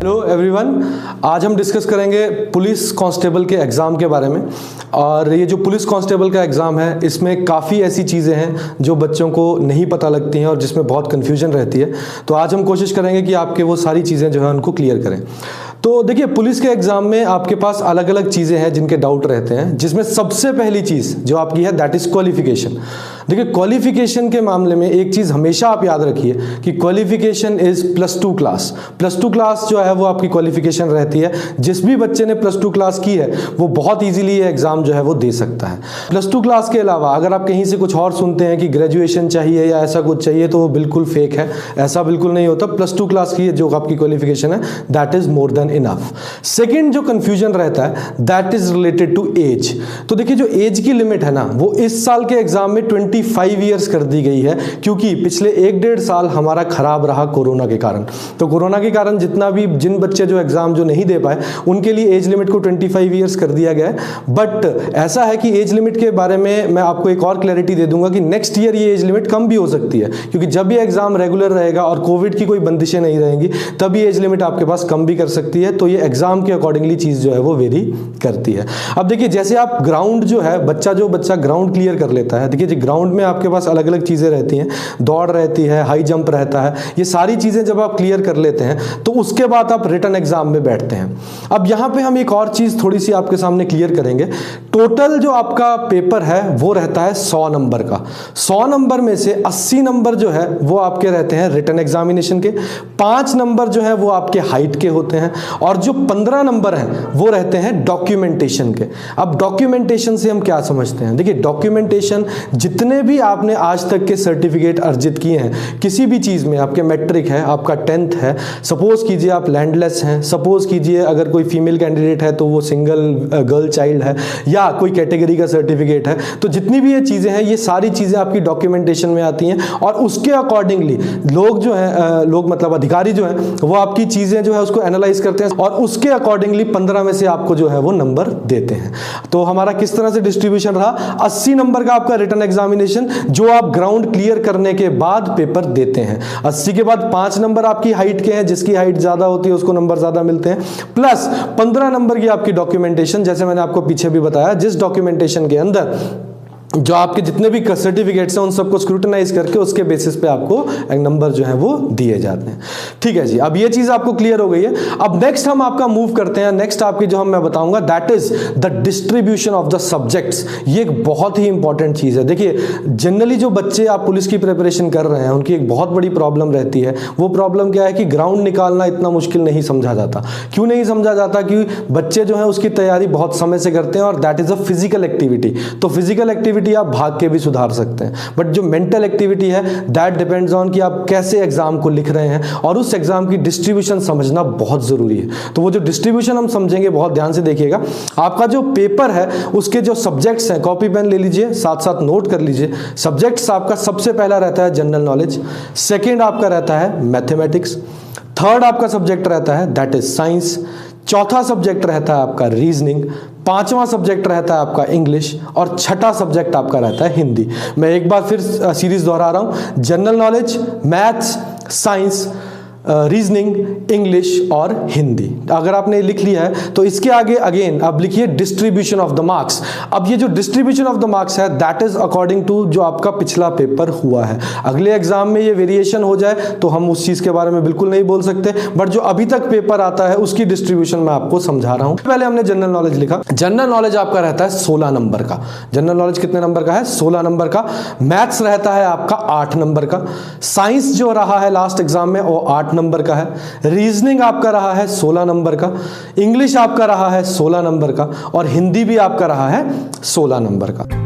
Hello everyone, आज हम discuss करेंगे पुलिस कांस्टेबल के एग्ज़ाम के बारे में। और ये जो पुलिस कांस्टेबल का एग्ज़ाम है, इसमें काफ़ी ऐसी चीज़ें हैं जो बच्चों को नहीं पता लगती हैं और जिसमें बहुत कन्फ्यूजन रहती है। तो आज हम कोशिश करेंगे कि आपके वो सारी चीज़ें जो है उनको क्लियर करें। तो देखिए, पुलिस के एग्ज़ाम में आपके पास अलग अलग चीज़ें हैं जिनके डाउट रहते हैं, जिसमें सबसे पहली चीज़ जो आपकी है दैट इज़ क्वालिफिकेशन। देखिए, क्वालिफिकेशन के मामले में एक चीज़ हमेशा आप याद रखिए कि क्वालिफिकेशन इज़ +2 क्लास। +2 क्लास जो है वो आपकी क्वालिफिकेशन रहती है। जिस भी बच्चे ने +2 क्लास की है वो बहुत ईजीली ये एग्ज़ाम जो है वो दे सकता है। +2 क्लास के अलावा अगर आप कहीं से कुछ और सुनते हैं कि ग्रेजुएशन चाहिए या ऐसा कुछ चाहिए, तो वो बिल्कुल फेक है। ऐसा बिल्कुल नहीं होता। +2 क्लास की जो आपकी क्वालिफिकेशन है that is more than enough. Second जो कन्फ्यूजन रहता है that is related to age. तो देखिए, जो एज की लिमिट है ना, वो इस साल के एग्ज़ाम में 25 ईयर्स कर दी गई है, क्योंकि पिछले 1-1.5 साल हमारा खराब रहा कोरोना के कारण। तो कोरोना के कारण जिन बच्चे जो एग्जाम जो नहीं दे पाए उनके लिए एज लिमिट को 25 ईयर्स कर दिया गया है। बट ऐसा है कि एज लिमिट के बारे में मैं आपको एक और क्लैरिटी दे दूंगा कि नेक्स्ट ईयर ये एज लिमिट कम भी हो सकती है, क्योंकि जब ये एग्जाम रेगुलर रहेगा और कोविड की कोई बंदिशें नहीं रहेंगी तब ये एज लिमिट आपके पास कम भी कर सकती है। तो ये एग्जाम के अकॉर्डिंगली चीज जो है वो वेरी करती है। अब देखिए, जैसे आप ग्राउंड जो है बच्चा ग्राउंड क्लियर कर लेता है। देखिए, ग्राउंड में आपके पास अलग अलग चीजें रहती हैं, दौड़ रहती है, हाई जंप रहता है। ये सारी चीजें जब आप क्लियर कर लेते हैं तो उसके बाद आप रिटन एग्जाम में बैठते हैं। अब यहां पे हम एक और चीज थोड़ी सी आपके सामने क्लियर करेंगे। टोटल जो आपका पेपर है वो रहता है 100 नंबर का। 100 नंबर में से 80 नंबर जो है वो आपके रहते हैं रिटन एग्जामिनेशन के, 5 नंबर जो है वो आपके हाइट के होते हैं, और जो 15 नंबर हैं वो रहते हैं डॉक्यूमेंटेशन के। अब डॉक्यूमेंटेशन से हम क्या समझते हैं? देखिए, डॉक्यूमेंटेशन जितने भी आपने आज तक के सर्टिफिकेट अर्जित किए हैं किसी भी चीज में, आपके मैट्रिक है, आपका 10th है, सपोज कीजिए आप लैंडलेस हैं, सपोज कीजिए अगर कोई फीमेल कैंडिडेट है तो वो सिंगल गर्ल चाइल्ड है, या कोई कैटेगरी का सर्टिफिकेट है, तो जितनी भी ये चीजें हैं ये सारी चीजें आपकी डॉक्यूमेंटेशन में आती हैं। और उसके अकॉर्डिंगली लोग मतलब अधिकारी जो है वो आपकी चीजें जो है उसको एनालाइज करते हैं और उसके अकॉर्डिंगली 15 में से आपको जो है वो नंबर देते हैं। तो हमारा किस तरह से डिस्ट्रीब्यूशन रहा? 80 नंबर का आपका रिटन एग्जामिनेशन जो आप ग्राउंड क्लियर करने के बाद पेपर देते हैं। 80 के बाद 5 नंबर आपकी हाइट के हैं, जिसकी हाइट ज्यादा होती है उसको नंबर ज्यादा मिलते हैं, प्लस 15 नंबर की आपकी डॉक्यूमेंटेशन, जैसे मैंने आपको पीछे भी बताया, जिस डॉक्यूमेंटेशन के अंदर जो आपके जितने भी सर्टिफिकेट्स हैं उन सबको स्क्रूटनाइज करके उसके बेसिस पे आपको एक नंबर जो है वो दिए जाते हैं। ठीक है जी, अब ये चीज आपको क्लियर हो गई है। अब नेक्स्ट हम आपका मूव करते हैं। नेक्स्ट आपकी जो मैं बताऊंगा that is the distribution of the subjects. ये एक बहुत ही इंपॉर्टेंट चीज है। देखिए, जनरली जो बच्चे आप पुलिस की प्रिपरेशन कर रहे हैं उनकी एक बहुत बड़ी प्रॉब्लम रहती है। वो प्रॉब्लम क्या है कि ग्राउंड निकालना इतना मुश्किल नहीं समझा जाता। क्यों नहीं समझा जाता? कि बच्चे जो है उसकी तैयारी बहुत समय से करते हैं और that is a physical activity. तो फिजिकल एक्टिविटी आप भाग के भी सुधार सकते हैं, बट जो मेंटल एक्टिविटी है दैट डिपेंड्स ऑन कि आप कैसे एग्जाम को लिख रहे हैं, और उस एग्जाम की डिस्ट्रीब्यूशन समझना बहुत जरूरी है। तो वो जो डिस्ट्रीब्यूशन हम समझेंगे, बहुत ध्यान से देखिएगा। आपका जो पेपर है उसके जो सब्जेक्ट्स हैं, कॉपी पेन ले लीजिए, साथ साथ नोट कर लीजिए। सब्जेक्ट्स आपका सबसे पहला रहता है जनरल नॉलेज, सेकेंड आपका रहता है मैथमेटिक्स, थर्ड आपका सब्जेक्ट रहता है दैट इज साइंस, चौथा सब्जेक्ट रहता है आपका रीजनिंग, पांचवा सब्जेक्ट रहता है आपका इंग्लिश, और छठा सब्जेक्ट आपका रहता है हिंदी। मैं एक बार फिर सीरीज दोहरा रहा हूं, general knowledge, maths, science, reasoning, English और हिंदी। अगर आपने लिख लिया है तो इसके आगे अगेन अब लिखिए डिस्ट्रीब्यूशन ऑफ द मार्क्स। अब ये जो डिस्ट्रीब्यूशन ऑफ द मार्क्स है दैट इज अकॉर्डिंग टू जो आपका पिछला पेपर हुआ है। अगले एग्जाम में ये वेरिएशन हो जाए तो हम उस चीज के बारे में बिल्कुल नहीं बोल सकते, बट जो अभी तक पेपर आता है उसकी डिस्ट्रीब्यूशन मैं आपको समझा रहा हूं। पहले हमने जनरल नॉलेज लिखा। जनरल नॉलेज आपका रहता है 16 नंबर का। जनरल नॉलेज कितने नंबर का है? 16 नंबर का। मैथ्स रहता है आपका 8 नंबर का। साइंस जो रहा है लास्ट एग्जाम में वो 8 नंबर का है। रीजनिंग आपका रहा है 16 नंबर का। इंग्लिश आपका रहा है 16 नंबर का, और हिंदी भी आपका रहा है 16 नंबर का।